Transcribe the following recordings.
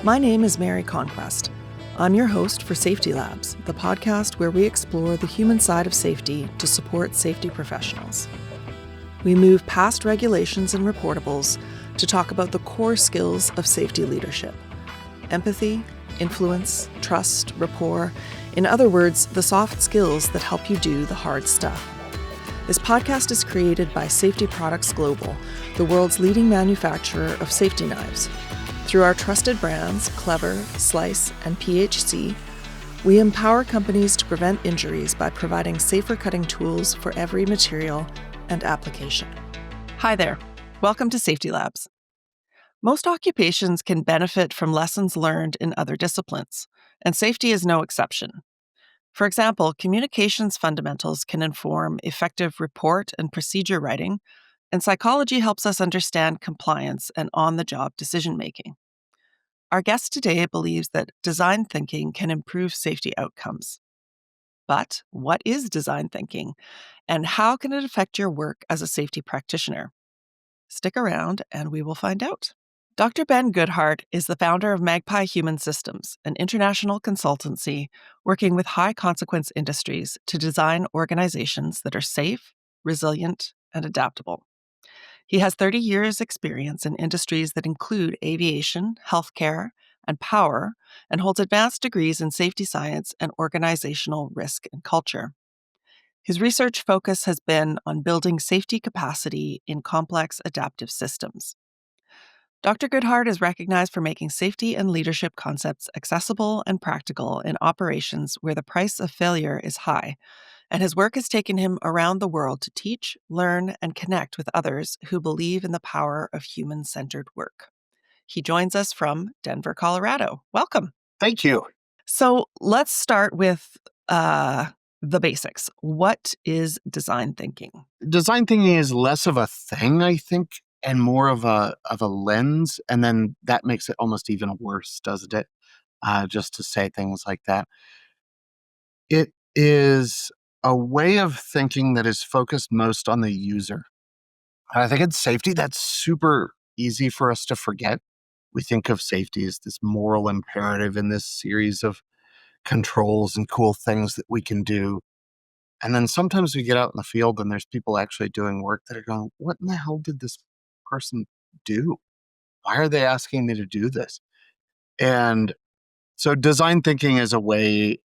My name is Mary Conquest. I'm your host for Safety Labs, the podcast where we explore the human side of safety to support safety professionals. We move past regulations and reportables to talk about the core skills of safety leadership: empathy, influence, trust, rapport. In other words, the soft skills that help you do the hard stuff. This podcast is created by Safety Products Global, the world's leading manufacturer of safety knives. Through our trusted brands, Clever, Slice, and PHC, we empower companies to prevent injuries by providing safer cutting tools for every material and application. Hi there. Welcome to Safety Labs. Most occupations can benefit from lessons learned in other disciplines, and safety is no exception. For example, communications fundamentals can inform effective report and procedure writing, and psychology helps us understand compliance and on-the-job decision-making. Our guest today believes that design thinking can improve safety outcomes. But what is design thinking, and how can it affect your work as a safety practitioner? Stick around and we will find out. Dr. Ben Goodheart is the founder of Magpie Human Systems, an international consultancy working with high-consequence industries to design organizations that are safe, resilient, and adaptable. He has 30 years' experience in industries that include aviation, healthcare, and power, and holds advanced degrees in safety science and organizational risk and culture. His research focus has been on building safety capacity in complex adaptive systems. Dr. Goodheart is recognized for making safety and leadership concepts accessible and practical in operations where the price of failure is high, and his work has taken him around the world to teach, learn, and connect with others who believe in the power of human-centered work. He joins us from Denver, Colorado. Welcome. Thank you. So let's start with the basics. What is design thinking? Design thinking is less of a thing, I think, and more of a lens, and then that makes it almost even worse, doesn't it? Just to say things like that. It is a way of thinking that is focused most on the user. And I think in safety, that's super easy for us to forget. We think of safety as this moral imperative in this series of controls and cool things that we can do. And then sometimes we get out in the field and there's people actually doing work that are going, what in the hell did this person do? Why are they asking me to do this? And so design thinking is a way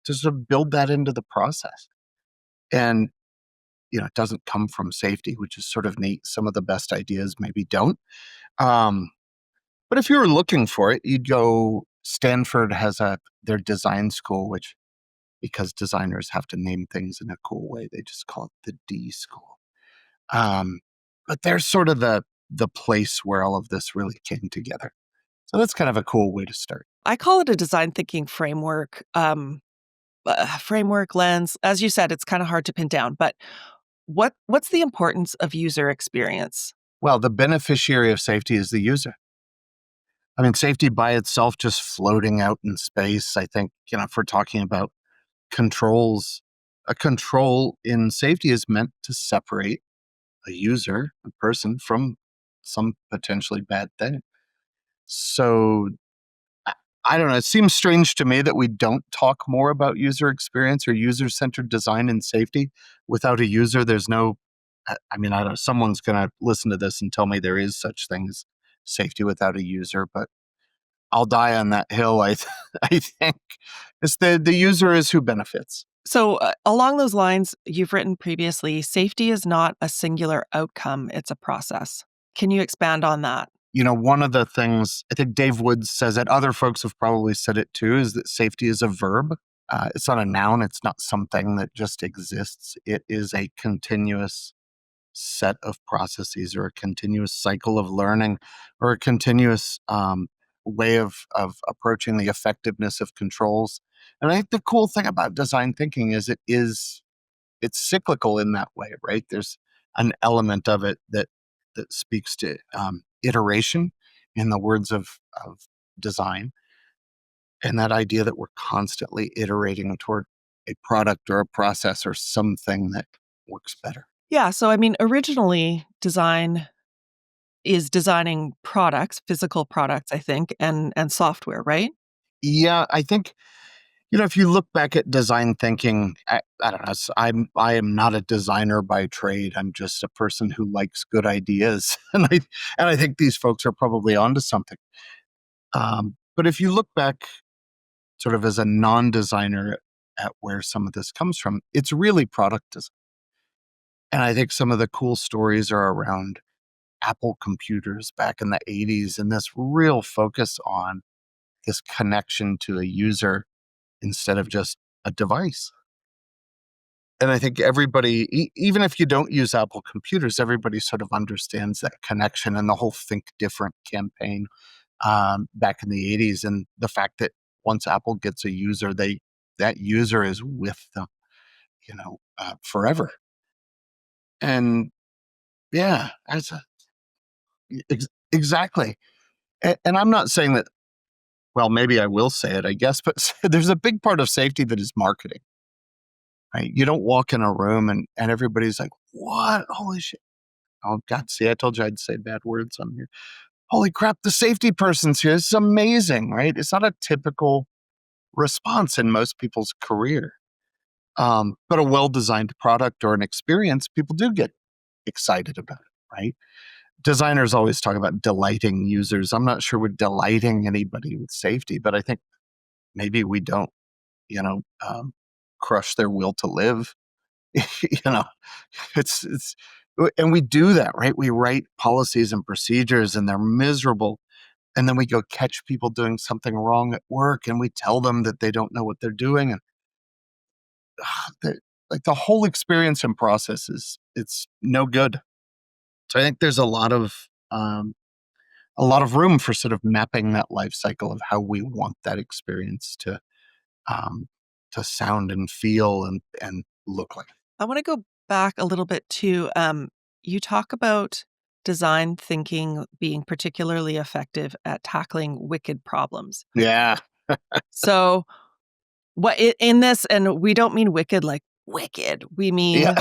to sort of build that into the process. And, it doesn't come from safety, which is sort of neat. Some of the best ideas maybe don't. But if you were looking for it, you'd go, Stanford has their design school, which, because designers have to name things in a cool way, they just call it the D school. But they're sort of the place where all of this really came together. So that's kind of a cool way to start. I call it a design thinking framework, framework lens. As you said, it's kind of hard to pin down, but what's the importance of user experience? Well, the beneficiary of safety is the user. I mean, safety by itself, just floating out in space, I think, if we're talking about controls, a control in safety is meant to separate a user, a person, from some potentially bad thing. So I don't know. It seems strange to me that we don't talk more about user experience or user-centered design in safety. Without a user, there's no, I don't know, someone's going to listen to this and tell me there is such thing as safety without a user, but I'll die on that hill, I think. It's the user is who benefits. So along those lines, you've written previously, safety is not a singular outcome, it's a process. Can you expand on that? One of the things, I think Dave Woods says it, other folks have probably said it too, is that safety is a verb. It's not a noun. It's not something that just exists. It is a continuous set of processes or a continuous cycle of learning or a continuous way of approaching the effectiveness of controls. And I think the cool thing about design thinking is it's cyclical in that way, right? There's an element of it that speaks to iteration, in the words of design, and that idea that we're constantly iterating toward a product or a process or something that works better. Yeah, so I mean, originally design is designing products, physical products, I think, and software, right? Yeah, I think, if you look back at design thinking, I don't know, I am not a designer by trade. I'm just a person who likes good ideas. And I think these folks are probably onto something. But if you look back sort of as a non-designer at where some of this comes from, it's really product design. And I think some of the cool stories are around Apple computers back in the 80s and this real focus on this connection to a user instead of just a device. And I think everybody, even if you don't use Apple computers, everybody sort of understands that connection and the whole Think Different campaign back in the 80s. And the fact that once Apple gets a user, that user is with them, forever. And yeah, exactly. And I'm not saying that, well, maybe I will say it, I guess, but there's a big part of safety that is marketing, right? You don't walk in a room and everybody's like, what? Holy shit. Oh, God, see, I told you I'd say bad words on here. Holy crap, the safety person's here. It's amazing, right? It's not a typical response in most people's career. But a well-designed product or an experience, people do get excited about it, right? Designers always talk about delighting users. I'm not sure we're delighting anybody with safety, but I think maybe we don't, you know, um, crush their will to live. you know, it's, and we do that, right? We write policies and procedures and they're miserable. And then we go catch people doing something wrong at work and we tell them that they don't know what they're doing. And the, like the whole experience and process it's no good. So I think there's a lot of room for sort of mapping that life cycle of how we want that experience um, to sound and feel and look like. I want to go back a little bit to you talk about design thinking being particularly effective at tackling wicked problems. Yeah, So, what in this, and we don't mean wicked like wicked. We yeah. mean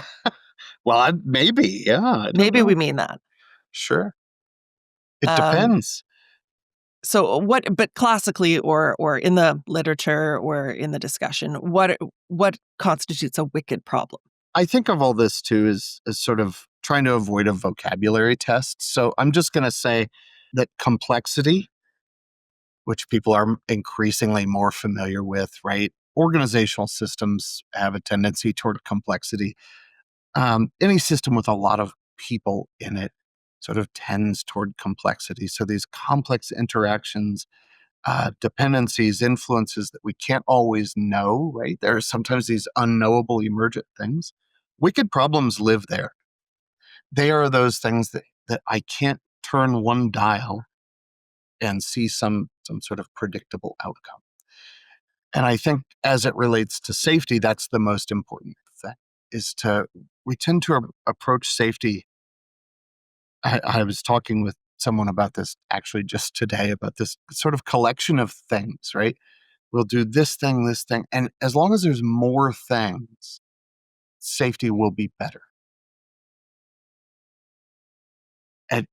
Well, maybe, yeah. I don't maybe we know. mean that. Sure, it Um, depends. so what? But classically, or in the literature, or in the discussion, what constitutes a wicked problem? I think of all this too as sort of trying to avoid a vocabulary test. So I'm just going to say that complexity, which people are increasingly more familiar with, right? Organizational systems have a tendency toward complexity. Any system with a lot of people in it sort of tends toward complexity. So these complex interactions, dependencies, influences that we can't always know, right? There are sometimes these unknowable emergent things. Wicked problems live there. They are those things that I can't turn one dial and see some sort of predictable outcome. And I think as it relates to safety, that's the most important thing is we tend to approach safety. I was talking with someone about this actually just today about this sort of collection of things, right? We'll do this thing, this thing. And as long as there's more things, safety will be better.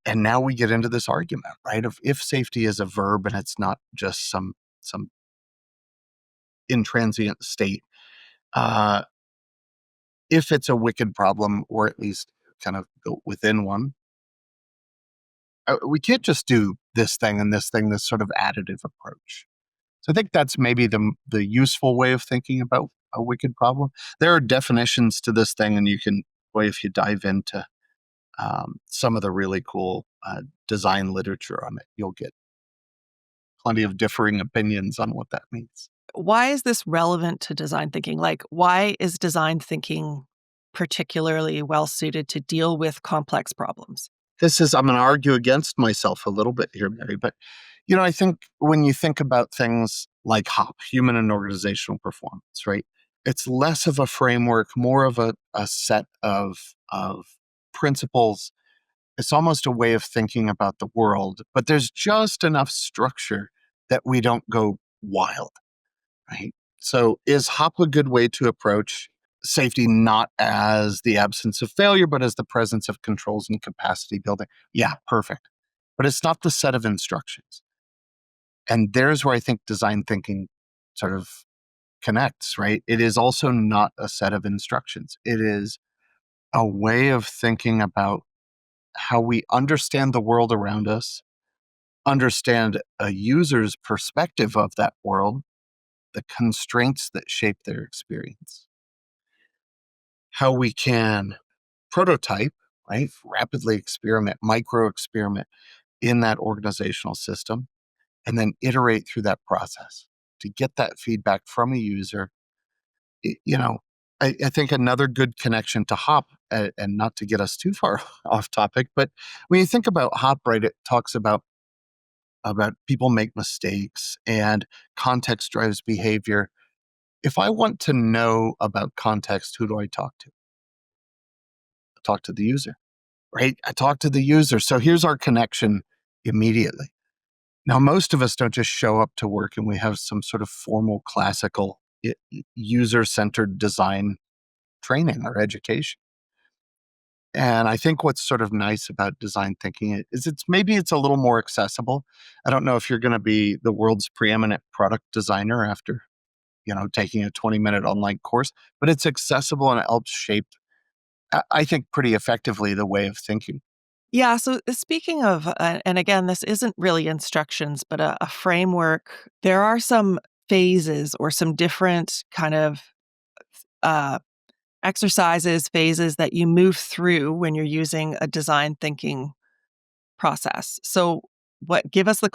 And now we get into this argument, right? Of if safety is a verb and it's not just some intransient state, uh, if it's a wicked problem, or at least kind of go within one, we can't just do this thing and this sort of additive approach. So I think that's maybe the useful way of thinking about a wicked problem. There are definitions to this thing, and you can, boy, if you dive into some of the really cool design literature on it, you'll get plenty of differing opinions on what that means. Why is this relevant to design thinking? Like, why is design thinking particularly well suited to deal with complex problems? I'm going to argue against myself a little bit here, Mary, but I think when you think about things like HOP, human and organizational performance, right? It's less of a framework, more of a set of principles. It's almost a way of thinking about the world, but there's just enough structure that we don't go wild, right? So is HOP a good way to approach safety, not as the absence of failure, but as the presence of controls and capacity building? Yeah, perfect. but it's not the set of instructions. And there's where I think design thinking sort of connects, right? It is also not a set of instructions. It is a way of thinking about how we understand the world around us, understand a user's perspective of that world, the constraints that shape their experience, how we can prototype, right? Rapidly experiment, micro experiment in that organizational system, and then iterate through that process to get that feedback from a user. You know, I think another good connection to Hop, and not to get us too far off topic, but when you think about Hop, right, it talks about people make mistakes and context drives behavior. If I want to know about context, who do I talk to? I talk to the user, right? I talk to the user. So here's our connection immediately. Now, most of us don't just show up to work and we have some sort of formal classical user-centered design training or education. And I think what's sort of nice about design thinking is it's a little more accessible. I don't know if you're going to be the world's preeminent product designer after, taking a 20-minute online course, but it's accessible and it helps shape, I think, pretty effectively the way of thinking. Yeah. So speaking of, and again, this isn't really instructions, but a framework, there are some phases or some different kind of uh, exercises, phases that you move through when you're using a design thinking process. So give us the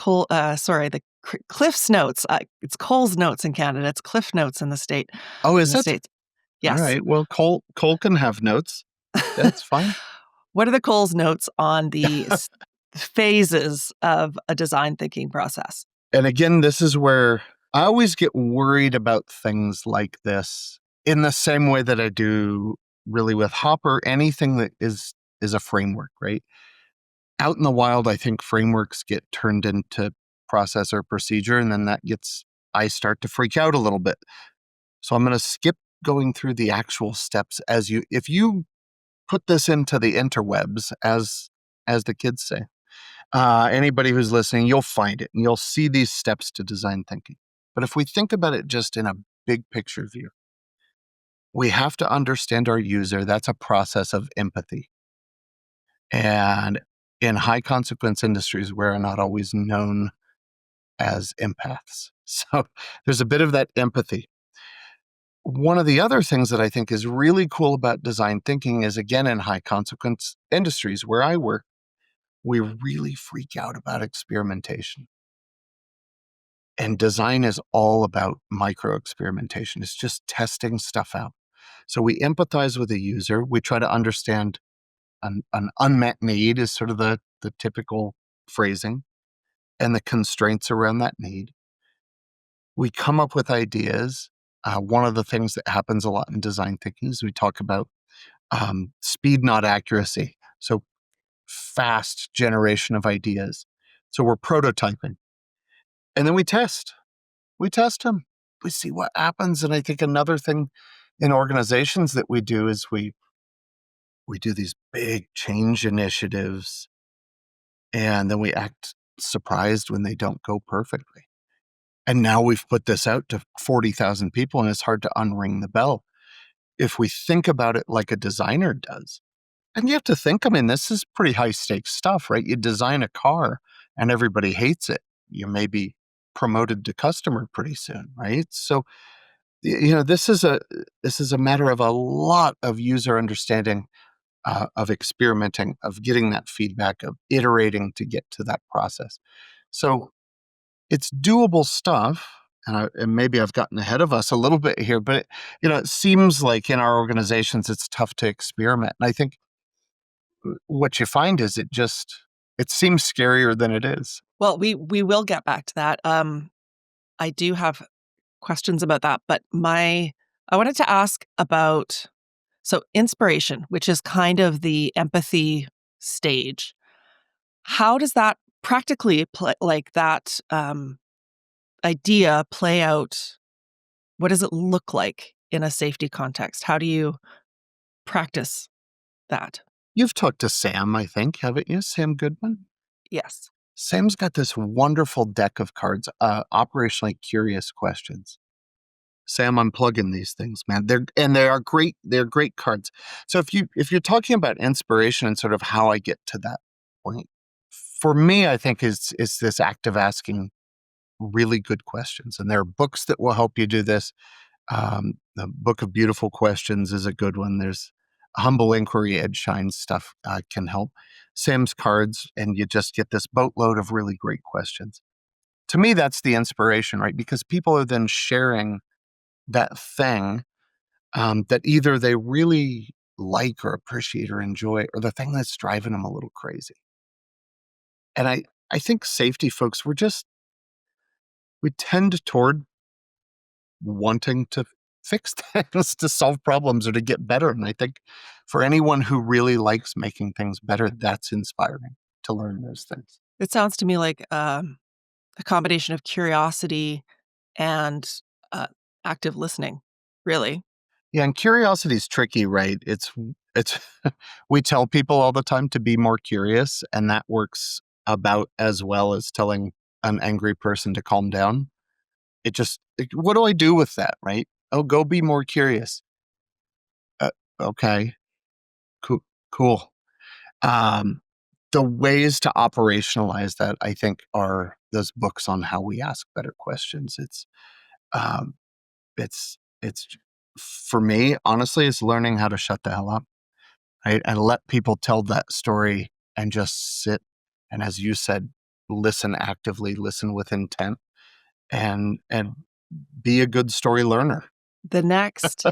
Cliff's notes. It's Cole's notes in Canada. It's Cliff notes in the Oh, in is the it? States. All Yes. right. Well, Cole can have notes. That's fine. What are the Cole's notes on the phases of a design thinking process? And again, this is where I always get worried about things like this in the same way that I do really with Hopper, anything that is a framework, right? Out in the wild, I think frameworks get turned into process or procedure, and then I start to freak out a little bit. So I'm going to skip going through the actual steps if you put this into the interwebs, as the kids say. Anybody who's listening, you'll find it and you'll see these steps to design thinking. But if we think about it just in a big picture view, we have to understand our user. That's a process of empathy. And in high consequence industries, we're not always known as empaths. So there's a bit of that empathy. One of the other things that I think is really cool about design thinking is, again, in high consequence industries where I work, we really freak out about experimentation. And design is all about micro experimentation. It's just testing stuff out. So we empathize with the user. We try to understand an unmet need is sort of the typical phrasing, and the constraints around that need. We come up with ideas. One of the things that happens a lot in design thinking is we talk about speed, not accuracy. So fast generation of ideas. So we're prototyping. And then we test. We test them. We see what happens. And I think another thing in organizations that we do is we do these big change initiatives, and then we act surprised when they don't go perfectly. And now we've put this out to 40,000 people, and it's hard to unring the bell. If we think about it like a designer does, and you have to think, I mean, this is pretty high stakes stuff, right? You design a car and everybody hates it. You may be promoted to customer pretty soon, right? So, this is a matter of a lot of user understanding, of experimenting, of getting that feedback, of iterating to get to that process. So it's doable stuff. And maybe I've gotten ahead of us a little bit here, but it seems like in our organizations, it's tough to experiment. And I think what you find is it seems scarier than it is. Well, we will get back to that. I do have questions about that, but I wanted to ask about inspiration, which is kind of the empathy stage. How does that practically play, like that idea play out? What does it look like in a safety context? How do you practice that? You've talked to Sam, I think, haven't you? Sam Goodman? Yes. Sam's got this wonderful deck of cards, operationally curious questions. Sam, I'm plugging these things, man. They are great. They're great cards. So if you're talking about inspiration and sort of how I get to that point, for me, I think is this act of asking really good questions. And there are books that will help you do this. The Book of Beautiful Questions is a good one. There's Humble Inquiry, Ed Shine's stuff can help. Sam's cards, and you just get this boatload of really great questions. To me, that's the inspiration, right? Because people are then sharing that thing that either they really like or appreciate or enjoy, or the thing that's driving them a little crazy. And I think safety folks, we tend toward wanting to fix things, to solve problems or to get better. And I think for anyone who really likes making things better, that's inspiring to learn those things. It sounds to me like a combination of curiosity and active listening, really. Yeah, and curiosity is tricky, right? It's we tell people all the time to be more curious, and that works about as well as telling an angry person to calm down. What do I do with that, right? Oh, go be more curious. Uh, okay, cool, cool. Um, the ways to operationalize that, I think, are those books on how we ask better questions. Um, it's for me, honestly, it's learning how to shut the hell up, right? And let people tell that story and just sit. And as you said, listen actively, listen with intent, and be a good story learner. The next,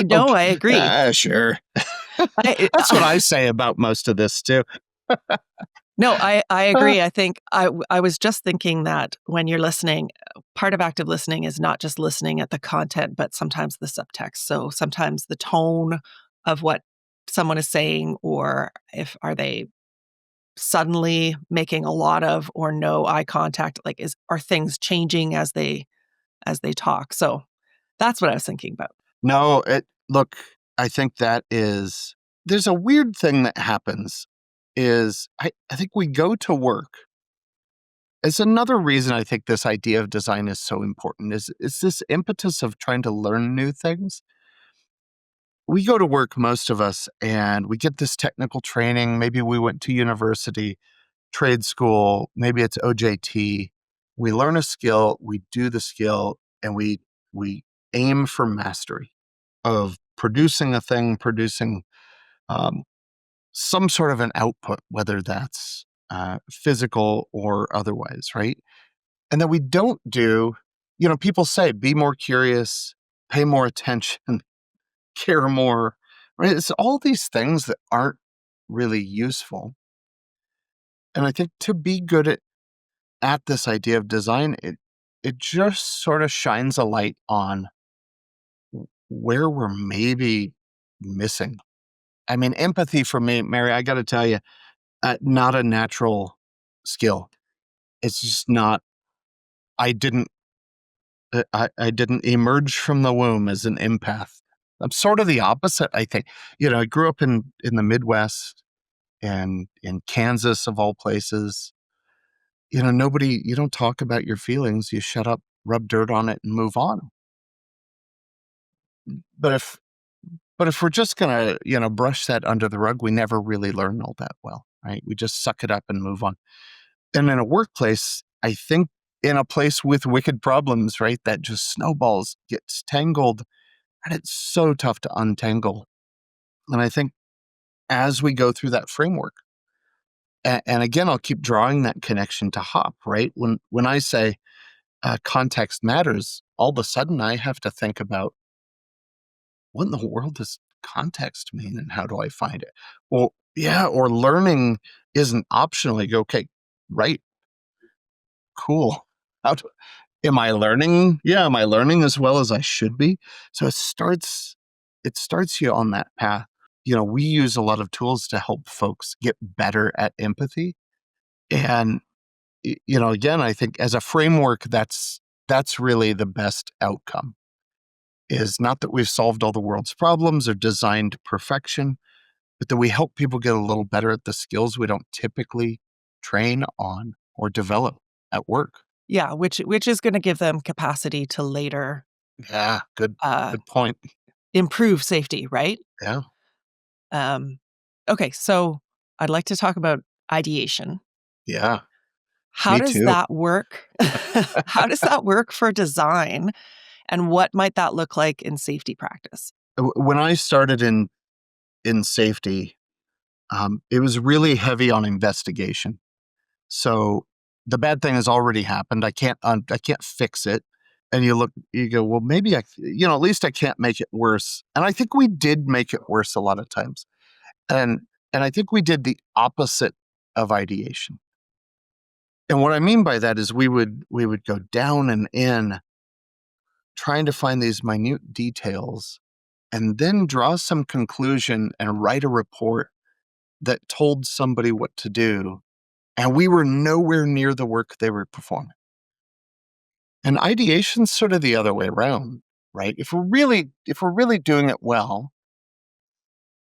no, Okay. I agree. Sure. I, That's what I say about most of this too. No, I agree. I think I was just thinking that when you're listening, part of active listening is not just listening at the content, but sometimes the subtext. So sometimes the tone of what someone is saying, or if are they suddenly making a lot of or no eye contact, like are things changing as they talk. So that's what I was thinking about. No, look, I think there's a weird thing that happens is I think we go to work. It's another reason I think this idea of design is so important is this impetus of trying to learn new things. We go to work, most of us, and we get this technical training. Maybe we went to university, trade school, maybe it's OJT. We learn a skill, we do the skill, and we aim for mastery of producing a thing, producing um, some sort of an output, whether that's physical or otherwise, right? And that we don't do, people say, be more curious, pay more attention, care more, right? It's all these things that aren't really useful. And I think to be good at this idea of design, it just sort of shines a light on where we're maybe missing. I mean, empathy for me, Mary, I got to tell you, not a natural skill. It's just not. I didn't. I didn't emerge from the womb as an empath. I'm sort of the opposite, I think. I grew up in the Midwest and in Kansas of all places. You don't talk about your feelings. You shut up, rub dirt on it, and move on. But if we're just gonna, brush that under the rug, we never really learn all that well, right? We just suck it up and move on. And in a workplace, I think in a place with wicked problems, right, that just snowballs, gets tangled, and it's so tough to untangle. And I think as we go through that framework, and again, I'll keep drawing that connection to HOP, right? When I say context matters, all of a sudden I have to think about what in the world does context mean and how do I find it? Well, yeah, or learning isn't optional. You go, okay, right, cool. How do, am I learning? Yeah, am I learning as well as I should be? So it starts you on that path. We use a lot of tools to help folks get better at empathy. And again, I think as a framework, that's really the best outcome. Is not that we've solved all the world's problems or designed perfection, but that we help people get a little better at the skills we don't typically train on or develop at work. Yeah, which is going to give them capacity to later Yeah, good point. improve safety, right? Yeah, Okay, so I'd like to talk about ideation. yeah, How me does too. that work? How does that work for design, and what might that look like in safety practice? When I started in safety, it was really heavy on investigation. So the bad thing has already happened. I can't fix it. And you go, well, maybe at least I can't make it worse. And I think we did make it worse a lot of times. And and I think we did the opposite of ideation. And what I mean by that is we would go down and in trying to find these minute details and then draw some conclusion and write a report that told somebody what to do. And we were nowhere near the work they were performing. And ideation's sort of the other way around, right? If we're really doing it well,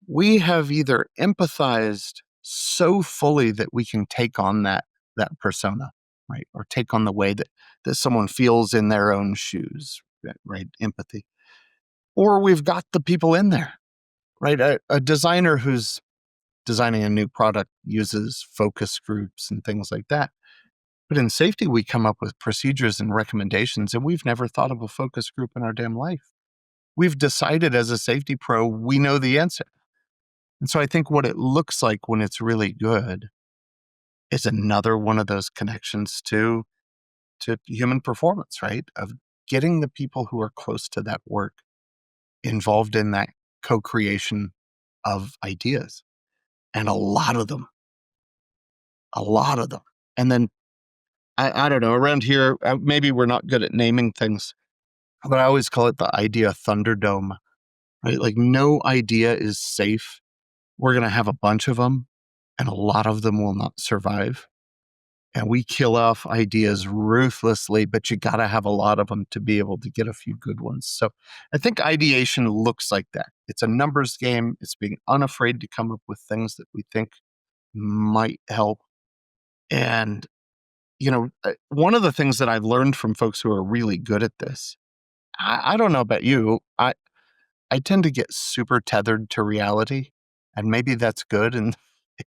we have either empathized so fully that we can take on that persona, right? Or take on the way that someone feels in their own shoes, right? Empathy. Or we've got the people in there, right? A designer who's designing a new product uses focus groups and things like that. But in safety, we come up with procedures and recommendations, and we've never thought of a focus group in our damn life. We've decided as a safety pro, we know the answer. And so I think what it looks like when it's really good is another one of those connections to human performance, right? Of getting the people who are close to that work involved in that co-creation of ideas. And a lot of them. And then I don't know, around here, maybe we're not good at naming things, but I always call it the idea Thunderdome, right? Like no idea is safe. We're going to have a bunch of them, and a lot of them will not survive. And we kill off ideas ruthlessly, but you got to have a lot of them to be able to get a few good ones. So I think ideation looks like that. It's a numbers game. It's being unafraid to come up with things that we think might help. And, one of the things that I've learned from folks who are really good at this, I don't know about you, I tend to get super tethered to reality, and maybe that's good in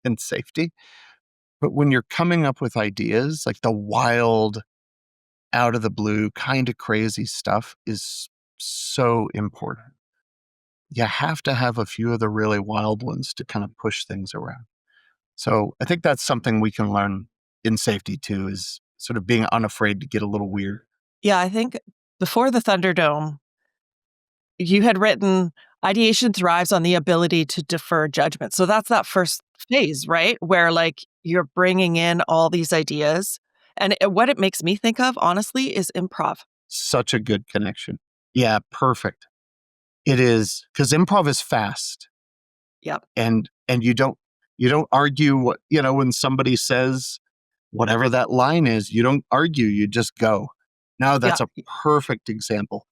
in safety. But when you're coming up with ideas, like the wild, out of the blue, kind of crazy stuff is so important. You have to have a few of the really wild ones to kind of push things around. So I think that's something we can learn in safety too, is sort of being unafraid to get a little weird. Yeah, I think before the Thunderdome, you had written ideation thrives on the ability to defer judgment. So that's that first phase, right? Where like you're bringing in all these ideas. And what it makes me think of, honestly, is improv. Such a good connection. Yeah, perfect. It is, because improv is fast. Yep. And you don't argue when somebody says whatever that line is, you don't argue, you just go. Now Yeah. that's a perfect example.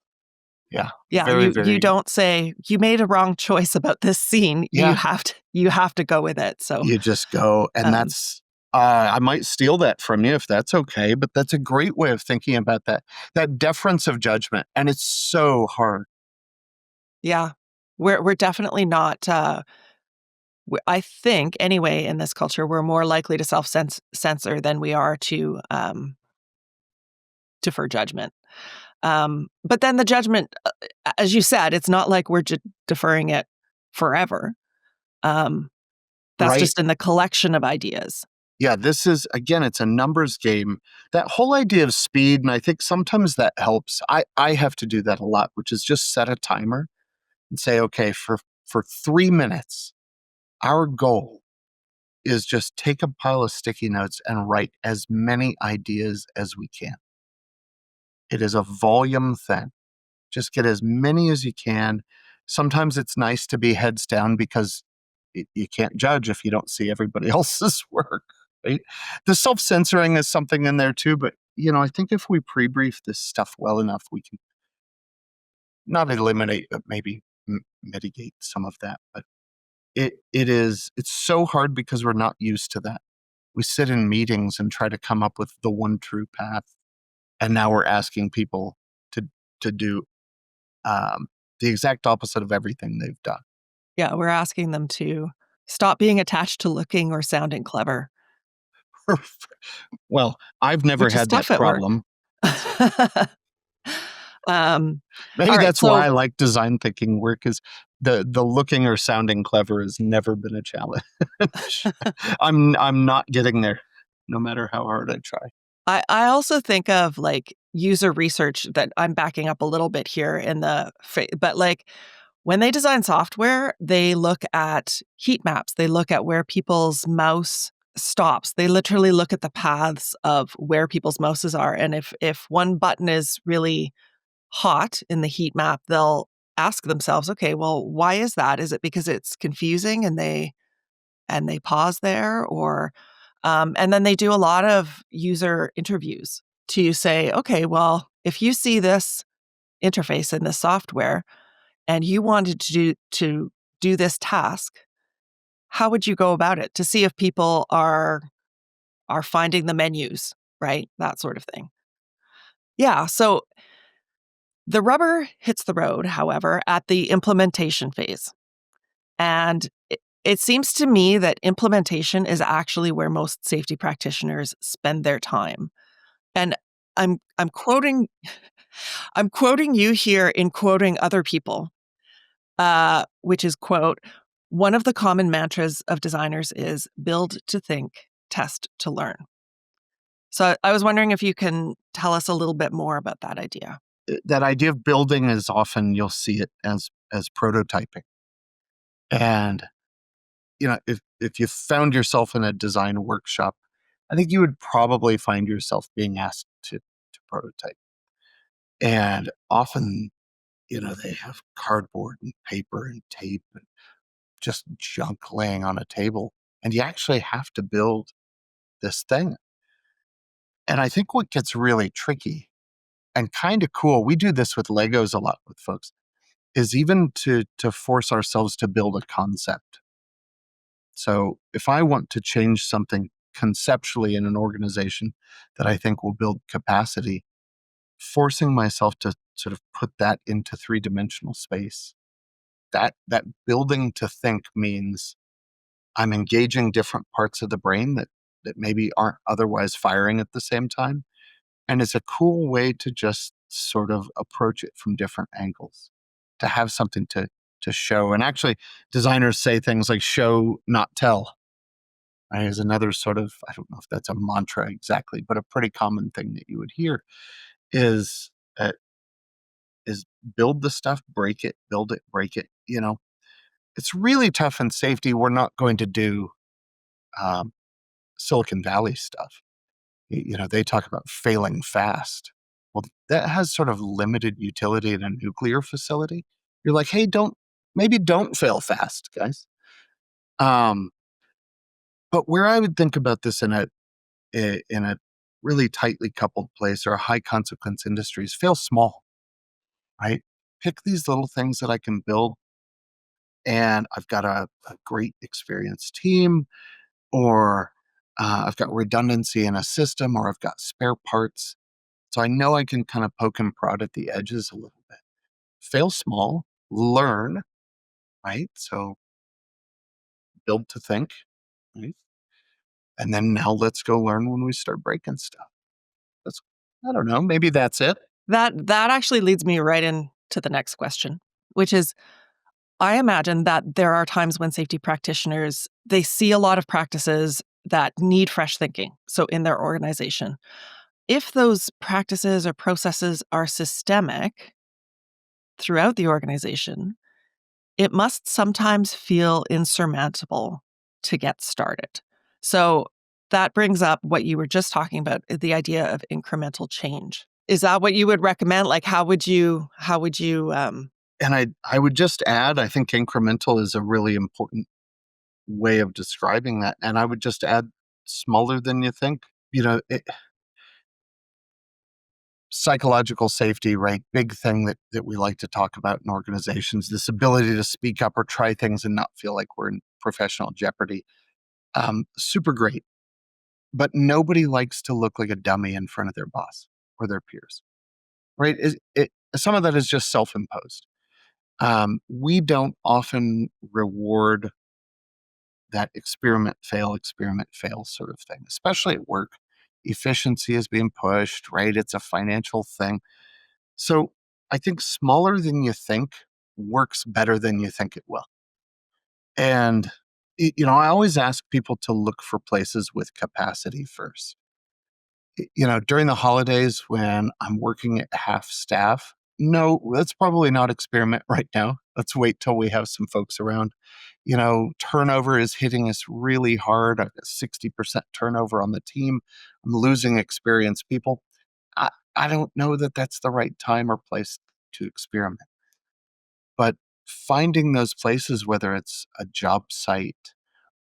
Yeah. Yeah. Very, You very, don't say you made a wrong choice about this scene. yeah. You have to go with it. So You just go. And um, that's I might steal that from you if that's okay, but that's a great way of thinking about that deference of judgment. And it's so hard. yeah. We're definitely not I think anyway in this culture we're more likely to censor than we are to defer judgment. But then the judgment, as you said, it's not like we're deferring it forever. Um, that's Right. just in the collection of ideas. Yeah, this is, again, it's a numbers game. That whole idea of speed, and I think sometimes that helps. I have to do that a lot, which is just set a timer and say, okay, for 3 minutes, our goal is just take a pile of sticky notes and write as many ideas as we can. It is a volume thing. Just get as many as you can. Sometimes it's nice to be heads down because you can't judge if you don't see everybody else's work, right? The self-censoring is something in there too, but I think if we pre-brief this stuff well enough, we can not eliminate, but maybe mitigate some of that. But it's so hard because we're not used to that. we sit in meetings and try to come up with the one true path. And now we're asking people to do the exact opposite of everything they've done. Yeah, we're asking them to stop being attached to looking or sounding clever, Well, I've never which is had that tough at work. problem. All Maybe right, that's why I so like design thinking work, is the looking or sounding clever has never been a challenge. I'm not getting there, no matter how hard I try. I also think of like user research that I'm backing up a little bit here in but like when they design software, they look at heat maps. They look at where people's mouse stops. They literally look at the paths of where people's mouses are. And if one button is really hot in the heat map, they'll ask themselves, okay, well, why is that? Is it because it's confusing and they pause there, or and then they do a lot of user interviews to say, okay, well, if you see this interface in this software and you wanted to do this task, how would you go about it, to see if people are finding the menus, right? That sort of thing. Yeah. So the rubber hits the road, however, at the implementation phase. And it seems to me that implementation is actually where most safety practitioners spend their time. And I'm quoting I'm quoting you here in quoting other people, which is, quote, one of the common mantras of designers is build to think, test to learn. So I was wondering if you can tell us a little bit more about that idea. That idea of building is often, you'll see it as prototyping. And if you found yourself in a design workshop, I think you would probably find yourself being asked to prototype. And often, they have cardboard and paper and tape and just junk laying on a table. And you actually have to build this thing. And I think what gets really tricky and kind of cool, we do this with Legos a lot with folks, is even to force ourselves to build a concept. So if I want to change something conceptually in an organization that I think will build capacity, forcing myself to sort of put that into three-dimensional space, that building to think means I'm engaging different parts of the brain that maybe aren't otherwise firing at the same time. And it's a cool way to just sort of approach it from different angles, to have something to show. And actually, designers say things like show, not tell. Right? Is another sort of, I don't know if that's a mantra exactly, but a pretty common thing that you would hear is uh, is build the stuff, break it, build it, break it. It's really tough in safety. We're not going to do um, Silicon Valley stuff. They talk about failing fast. Well, that has sort of limited utility in a nuclear facility. You're like, hey, maybe don't fail fast, guys. Um, but where I would think about this in a really tightly coupled place or a high consequence industry is fail small, right? Pick these little things that I can build, and I've got a great experienced team, or I've got redundancy in a system, or I've got spare parts. So I know I can kind of poke and prod at the edges a little bit. Fail small, learn, right? So build to think, right? And then now let's go learn when we start breaking stuff. That's, I don't know, maybe that's it. That actually leads me right into the next question, which is, I imagine that there are times when safety practitioners, they see a lot of practices that need fresh thinking. So in their organization, if those practices or processes are systemic throughout the organization, it must sometimes feel insurmountable to get started. So that brings up what you were just talking about, the idea of incremental change. Is that what you would recommend? Like, how would you And I would just add, I think incremental is a really important way of describing that. And I would just add smaller than you think. Psychological safety, right? Big thing that we like to talk about in organizations, this ability to speak up or try things and not feel like we're in professional jeopardy. Super great. but nobody likes to look like a dummy in front of their boss or their peers, right? Some of that is just self-imposed. We don't often reward that experiment, fail sort of thing, especially at work. Efficiency is being pushed, right? It's a financial thing. So I think smaller than you think works better than you think it will. And, I always ask people to look for places with capacity first. During the holidays when I'm working at half staff, no, let's probably not experiment right now. Let's wait till we have some folks around. Turnover is hitting us really hard. I've got 60% turnover on the team. I'm losing experienced people. I, I don't know that that's the right time or place to experiment. But finding those places, whether it's a job site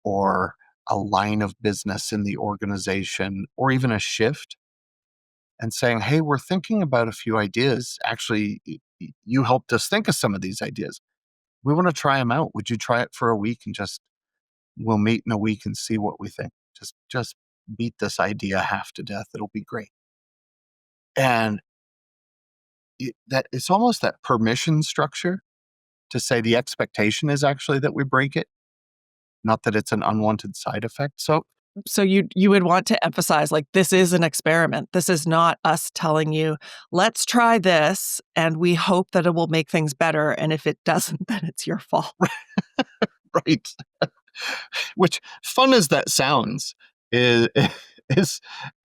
or a line of business in the organization or even a shift, and saying, hey, we're thinking about a few ideas. Actually, you helped us think of some of these ideas. We want to try them out. Would you try it for a week and we'll meet in a week and see what we think? Just beat this idea half to death. It'll be great. And that it's almost that permission structure to say the expectation is actually that we break it, not that it's an unwanted side effect. So you would want to emphasize, like, this is an experiment. This is not us telling you, let's try this, and we hope that it will make things better. And if it doesn't, then it's your fault. Right. Which, fun as that sounds, is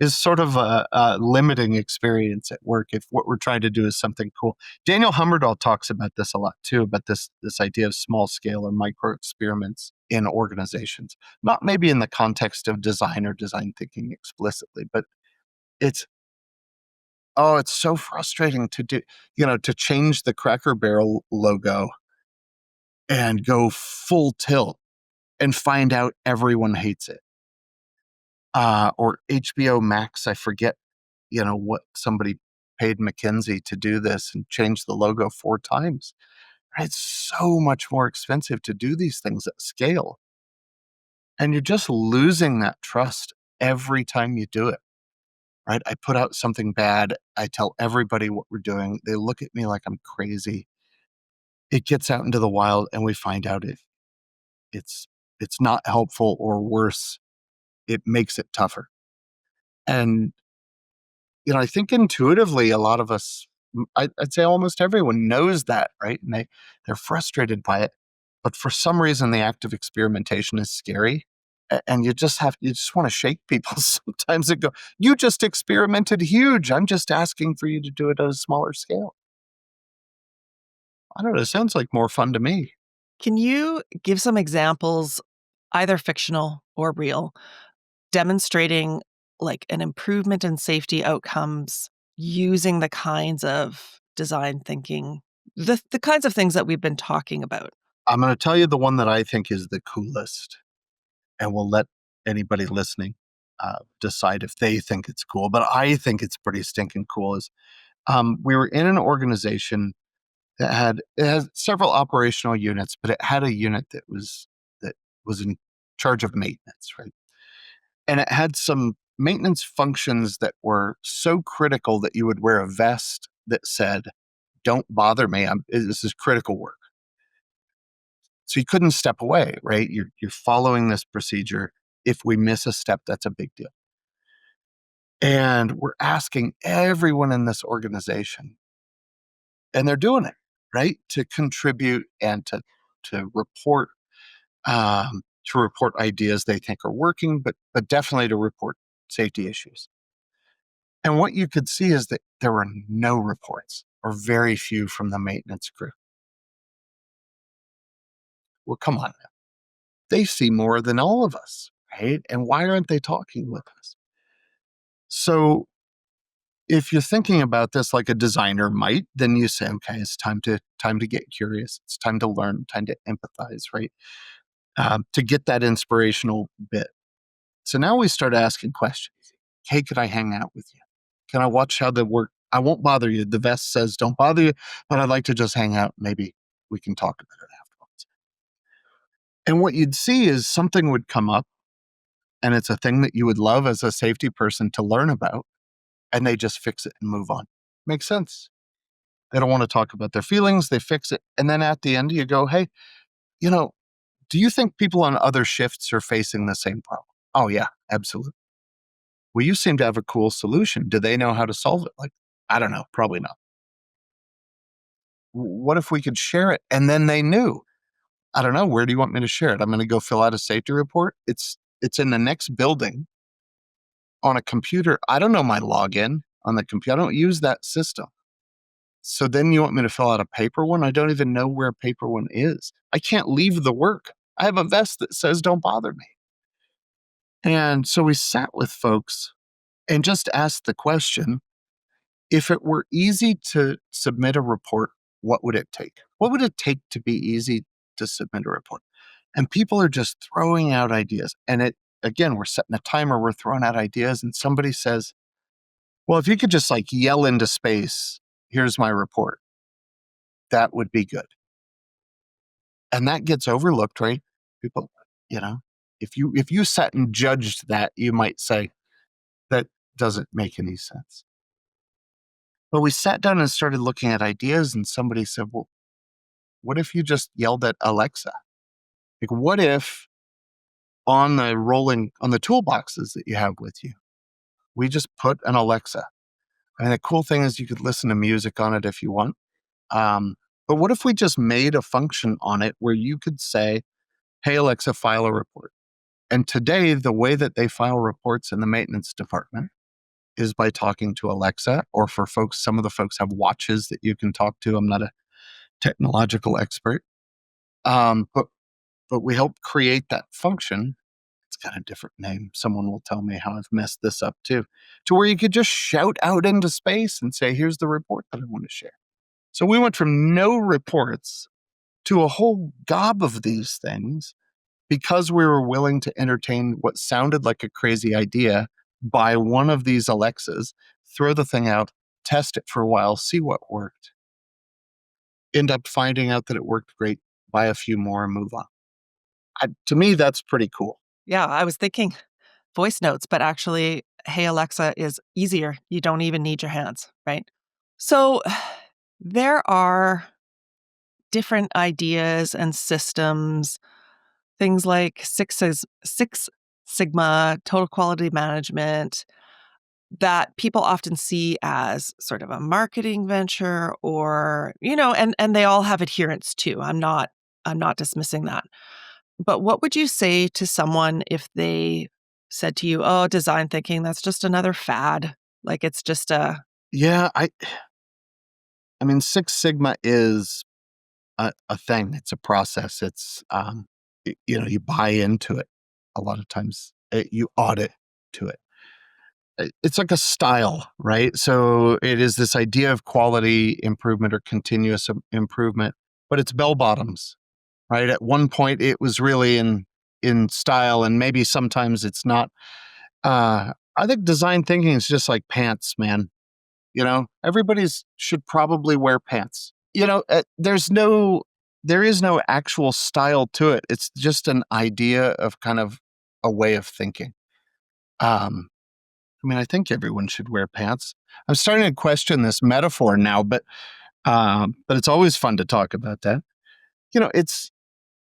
is sort of a limiting experience at work if what we're trying to do is something cool. Daniel Hummerdahl talks about this a lot too, about this idea of small scale or micro experiments in organizations. Not maybe in the context of design or design thinking explicitly, but it's it's so frustrating to do, to change the Cracker Barrel logo and go full tilt and find out everyone hates it. Or HBO Max, I forget, what somebody paid McKinsey to do this and change the logo 4 times. It's so much more expensive to do these things at scale. And you're just losing that trust every time you do it, right? I put out something bad. I tell everybody what we're doing. They look at me like I'm crazy. It gets out into the wild and we find out it's not helpful, or worse, it makes it tougher. And I think intuitively, a lot of us, I'd say almost everyone knows that, right? And they're frustrated by it. But for some reason, the act of experimentation is scary. And you just want to shake people sometimes and go, you just experimented huge. I'm just asking for you to do it at a smaller scale. I don't know. It sounds like more fun to me. Can you give some examples, either fictional or real, demonstrating like an improvement in safety outcomes using the kinds of design thinking, the kinds of things that we've been talking about? I'm going to tell you the one that I think is the coolest, and we'll let anybody listening decide if they think it's cool. But I think it's pretty stinking cool. Is we were in an organization that had several operational units, but it had a unit that was in charge of maintenance, right? And it had some maintenance functions that were so critical that you would wear a vest that said, "Don't bother me. This is critical work." So you couldn't step away, right? You're following this procedure. If we miss a step, that's a big deal. And we're asking everyone in this organization, and they're doing it, right, to contribute and to report ideas they think are working, but definitely to report safety issues. And what you could see is that there were no reports, or very few, from the maintenance crew. Well, come on now. They see more than all of us, right? And why aren't they talking with us? So if you're thinking about this like a designer might, then you say, okay, it's time to get curious. It's time to learn, time to empathize, right? To get that inspirational bit. So now we start asking questions. Hey, could I hang out with you? Can I watch how the work? I won't bother you. The vest says don't bother you, but I'd like to just hang out. Maybe we can talk about it afterwards. And what you'd see is something would come up, and it's a thing that you would love as a safety person to learn about, and they just fix it and move on. Makes sense. They don't want to talk about their feelings. They fix it. And then at the end, you go, hey, do you think people on other shifts are facing the same problem? Oh, yeah, absolutely. Well, you seem to have a cool solution. Do they know how to solve it? Like, I don't know, probably not. What if we could share it? And then they knew. I don't know. Where do you want me to share it? I'm going to go fill out a safety report. It's in the next building on a computer. I don't know my login on the computer. I don't use that system. So then you want me to fill out a paper one? I don't even know where a paper one is. I can't leave the work. I have a vest that says don't bother me. And so we sat with folks and just asked the question, if it were easy to submit a report, what would it take? What would it take to be easy to submit a report? And people are just throwing out ideas. And again, we're setting a timer, we're throwing out ideas, and somebody says, well, if you could just like yell into space, here's my report, that would be good. And that gets overlooked, right? People, if you sat and judged that, you might say, that doesn't make any sense. But we sat down and started looking at ideas, and somebody said, well, what if you just yelled at Alexa? Like, what if on the toolboxes that you have with you, we just put an Alexa? And the cool thing is you could listen to music on it if you want. But what if we just made a function on it where you could say, hey, Alexa, file a report. And today, the way that they file reports in the maintenance department is by talking to Alexa, or for folks, some of the folks have watches that you can talk to. I'm not a technological expert. But we helped create that function. It's got a different name. Someone will tell me how I've messed this up too, to where you could just shout out into space and say, here's the report that I want to share. So we went from no reports to a whole gob of these things because we were willing to entertain what sounded like a crazy idea by one of these Alexas, throw the thing out, test it for a while, see what worked. End up finding out that it worked great, buy a few more and move on. To me, that's pretty cool. Yeah, I was thinking voice notes, but actually, hey, Alexa is easier. You don't even need your hands, right? So there are different ideas and systems, things like Six Sigma, total quality management, that people often see as sort of a marketing venture, or, and they all have adherents too. I'm not dismissing that. But what would you say to someone if they said to you, oh, design thinking, that's just another fad? Like it's just a... Yeah, I mean, Six Sigma is a thing. It's a process. It's, you buy into it. A lot of times you audit to it. It's like a style, right? So it is this idea of quality improvement or continuous improvement, but it's bell bottoms, right? At one point it was really in style, and maybe sometimes it's not. I think design thinking is just like pants, man. Everybody's should probably wear pants. There is no actual style to it. It's just an idea of kind of a way of thinking. I mean, I think everyone should wear pants. I'm starting to question this metaphor now, but it's always fun to talk about that.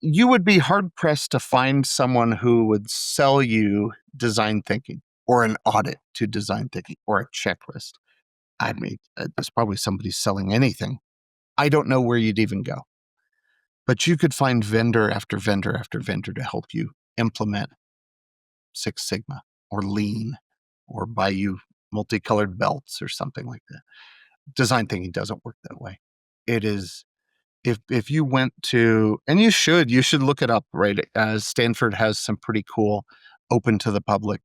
You would be hard pressed to find someone who would sell you design thinking or an audit to design thinking or a checklist. I mean, there's probably somebody selling anything. I don't know where you'd even go, but you could find vendor after vendor after vendor to help you implement Six Sigma or Lean, or buy you multicolored belts or something like that. Design thinking doesn't work that way. It is, if you went to, and you should look it up, right? Stanford has some pretty cool open to the public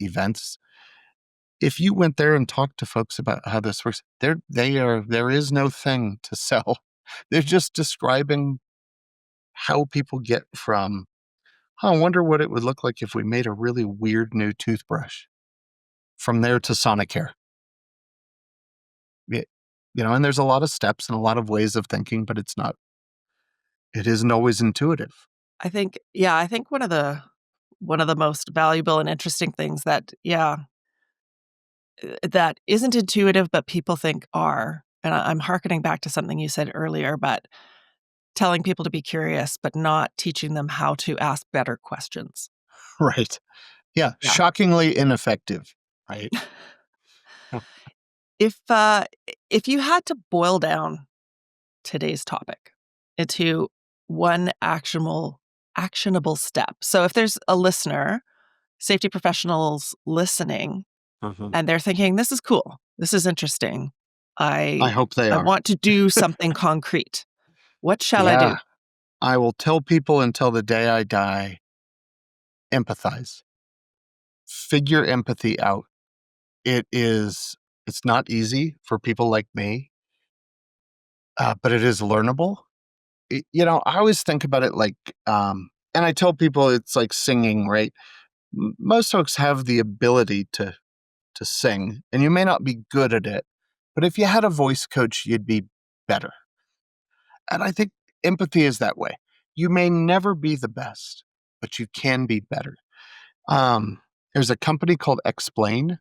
events. If you went there and talked to folks about how this works, there is no thing to sell. They're just describing how people get from, I wonder what it would look like if we made a really weird new toothbrush, from there to Sonicare. And there's a lot of steps and a lot of ways of thinking, but it isn't always intuitive. I think one of the one of the most valuable and interesting things that, that isn't intuitive, but people think are. And I'm hearkening back to something you said earlier, but telling people to be curious, but not teaching them how to ask better questions. Right. Yeah. Yeah. Shockingly ineffective. Right. If you had to boil down today's topic into one actionable step. So if there's a listener, safety professionals listening, Mhm. and they're thinking, this is cool, this is interesting. I I hope they I are. want to do something concrete. What shall I do? Yeah. I will tell people until the day I die, empathize. Figure empathy out. It's not easy for people like me, but it is learnable. I always think about it like, and I tell people it's like singing, right? Most folks have the ability to sing, and you may not be good at it, but if you had a voice coach, you'd be better. And I think empathy is that way. You may never be the best, but you can be better. Um, there's a company called Explain,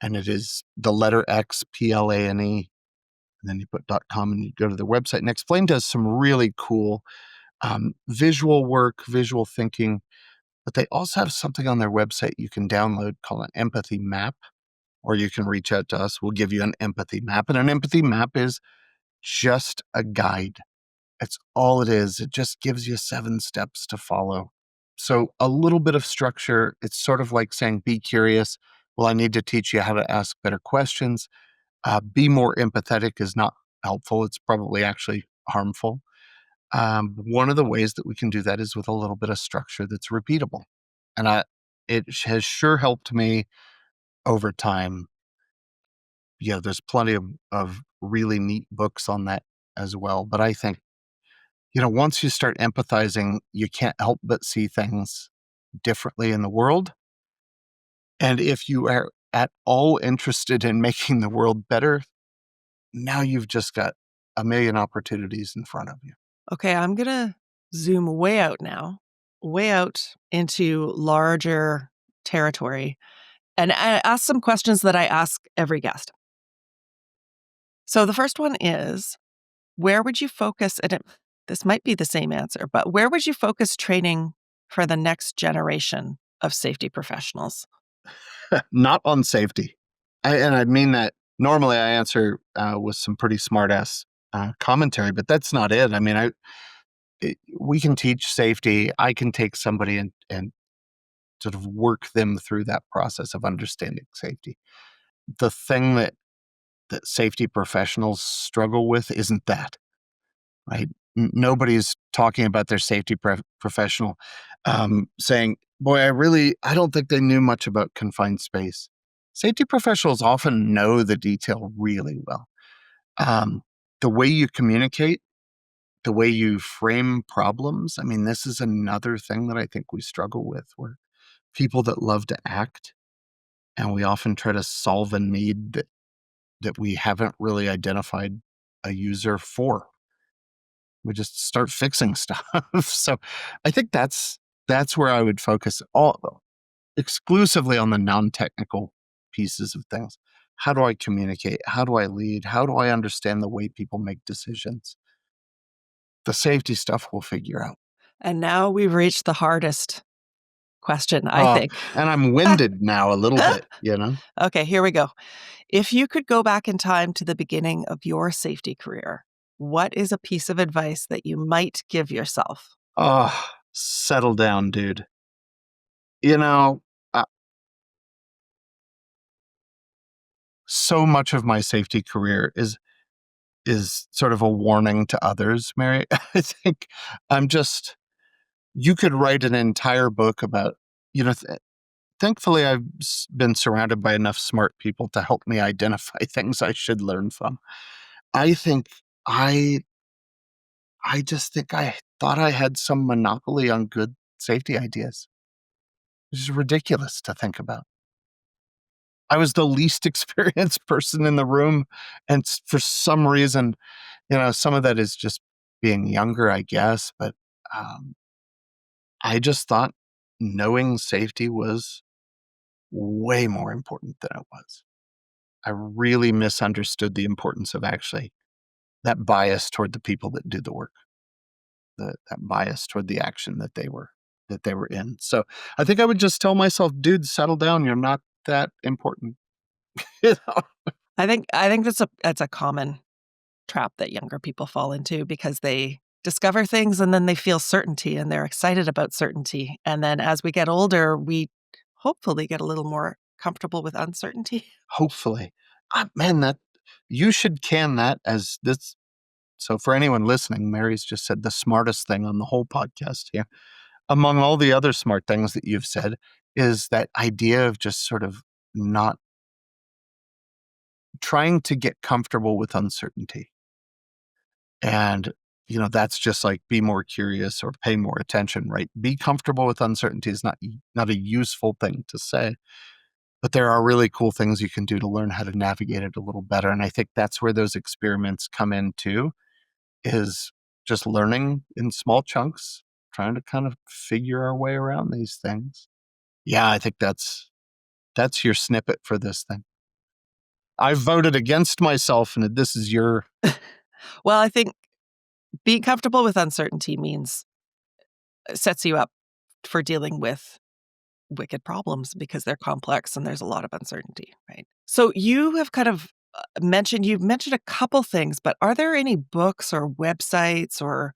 and it is the letter X, Plane, and then you put .com and you go to their website. And Explain does some really cool visual work, visual thinking, but they also have something on their website you can download called an empathy map, or you can reach out to us. We'll give you an empathy map. And an empathy map is just a guide. It's all it is. It just gives you 7 steps to follow. So a little bit of structure. It's sort of like saying, be curious. Well, I need to teach you how to ask better questions. Be more empathetic is not helpful. It's probably actually harmful. One of the ways that we can do that is with a little bit of structure that's repeatable. And it has sure helped me over time. Yeah, there's plenty of really neat books on that as well. But I think, once you start empathizing, you can't help but see things differently in the world. And if you are at all interested in making the world better, now you've just got a million opportunities in front of you. Okay, I'm going to zoom way out now, way out into larger territory, and ask some questions that I ask every guest. So the first one is, where would you focus? And this might be the same answer, but where would you focus training for the next generation of safety professionals? Not on safety. And I mean that normally I answer with some pretty smart ass commentary, but that's not it. I mean, we can teach safety. I can take somebody and sort of work them through that process of understanding safety. The thing that safety professionals struggle with isn't that, right? Nobody's talking about their safety professional saying, boy, I don't think they knew much about confined space. Safety professionals often know the detail really well. Um, the way you communicate, the way you frame problems. I mean, this is another thing that I think we struggle with. We're people that love to act, and we often try to solve a need that we haven't really identified a user for. We just start fixing stuff. So I think that's where I would focus all exclusively on the non-technical pieces of things. How do I communicate? How do I lead? How do I understand the way people make decisions? The safety stuff we'll figure out. And now we've reached the hardest question, I Uh, think. and I'm winded now a little bit. Okay, here we go. If you could go back in time to the beginning of your safety career, what is a piece of advice that you might give yourself? Oh, settle down, dude. You know, uh, so much of my safety career is sort of a warning to others, Mary. I think I'm just you could write an entire book about, you know, th- thankfully I've been surrounded by enough smart people to help me identify things I should learn from. I think I I just think I thought I had some monopoly on good safety ideas. Which is ridiculous to think about. I was the least experienced person in the room, and for some reason, some of that is just being younger, I guess, but, um, I just thought knowing safety was way more important than it was. I really misunderstood the importance of actually that bias toward the people that do the work, that bias toward the action that they were in. So I think I would just tell myself, dude, settle down. You're not that important. You know? I think that's a common trap that younger people fall into, because they discover things and then they feel certainty and they're excited about certainty. And then as we get older, we hopefully get a little more comfortable with uncertainty. Hopefully. Man, that you should can that as this. So for anyone listening, Mary's just said the smartest thing on the whole podcast here. Among all the other smart things that you've said is that idea of just sort of not trying to get comfortable with uncertainty. And, that's just like be more curious or pay more attention, right? Be comfortable with uncertainty is not a useful thing to say, but there are really cool things you can do to learn how to navigate it a little better. And I think that's where those experiments come in too, is just learning in small chunks, trying to kind of figure our way around these things. Yeah, I think that's your snippet for this thing. I voted against myself, and this is your. Well, I think being comfortable with uncertainty sets you up for dealing with wicked problems, because they're complex and there's a lot of uncertainty, right? So you have kind of you've mentioned a couple things, but are there any books or websites or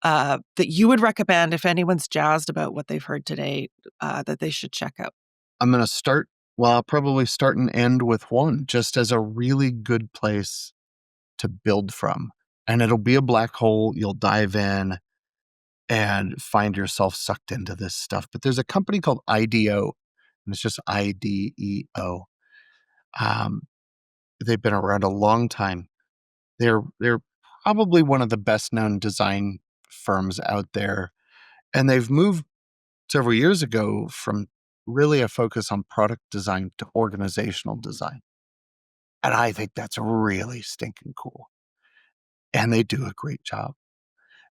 that you would recommend if anyone's jazzed about what they've heard today, that they should check out? I'm going to start. Well, I'll probably start and end with one, just as a really good place to build from. And it'll be a black hole. You'll dive in and find yourself sucked into this stuff. But there's a company called IDEO, and it's just IDEO. They've been around a long time. They're probably one of the best known design firms out there. And they've moved several years ago from really a focus on product design to organizational design. And I think that's really stinking cool. And they do a great job.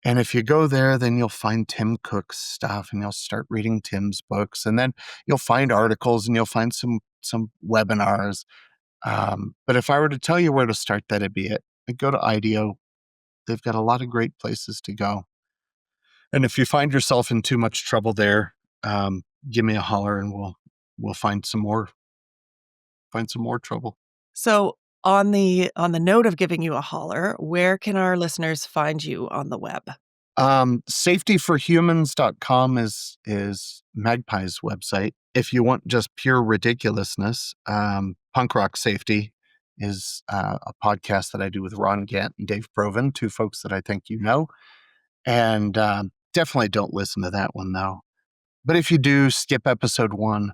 And if you go there, then you'll find Tim Cook's stuff and you'll start reading Tim's books. And then you'll find articles and you'll find some webinars. But if I were to tell you where to start, that'd be it. I'd go to IDEO. They've got a lot of great places to go. And if you find yourself in too much trouble there, give me a holler and we'll find some more trouble. So on the note of giving you a holler, where can our listeners find you on the web? Safetyforhumans.com is Magpie's website. If you want just pure ridiculousness, Punk Rock Safety is a podcast that I do with Ron Gant and Dave Proven, two folks that I think you know. And definitely don't listen to that one, though. But if you do, skip episode 1.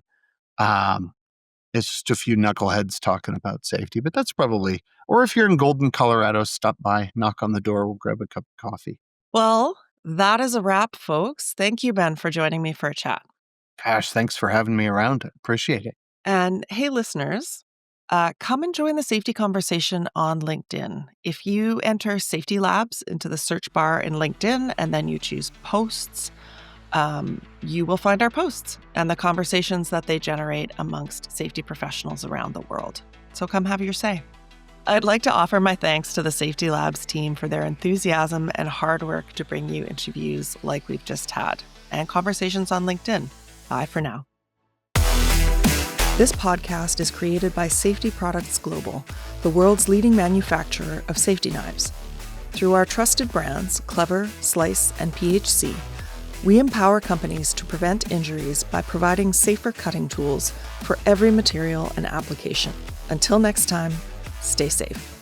It's just a few knuckleheads talking about safety, but that's probably, or if you're in Golden, Colorado, stop by, knock on the door, we'll grab a cup of coffee. Well, that is a wrap, folks. Thank you, Ben, for joining me for a chat. Gosh, thanks for having me around. I appreciate it. And hey, listeners, come and join the safety conversation on LinkedIn. If you enter Safety Labs into the search bar in LinkedIn and then you choose posts, you will find our posts and the conversations that they generate amongst safety professionals around the world. So come have your say. I'd like to offer my thanks to the Safety Labs team for their enthusiasm and hard work to bring you interviews like we've just had and conversations on LinkedIn. Bye for now. This podcast is created by Safety Products Global, the world's leading manufacturer of safety knives. Through our trusted brands, Clever, Slice, and PHC, we empower companies to prevent injuries by providing safer cutting tools for every material and application. Until next time, stay safe.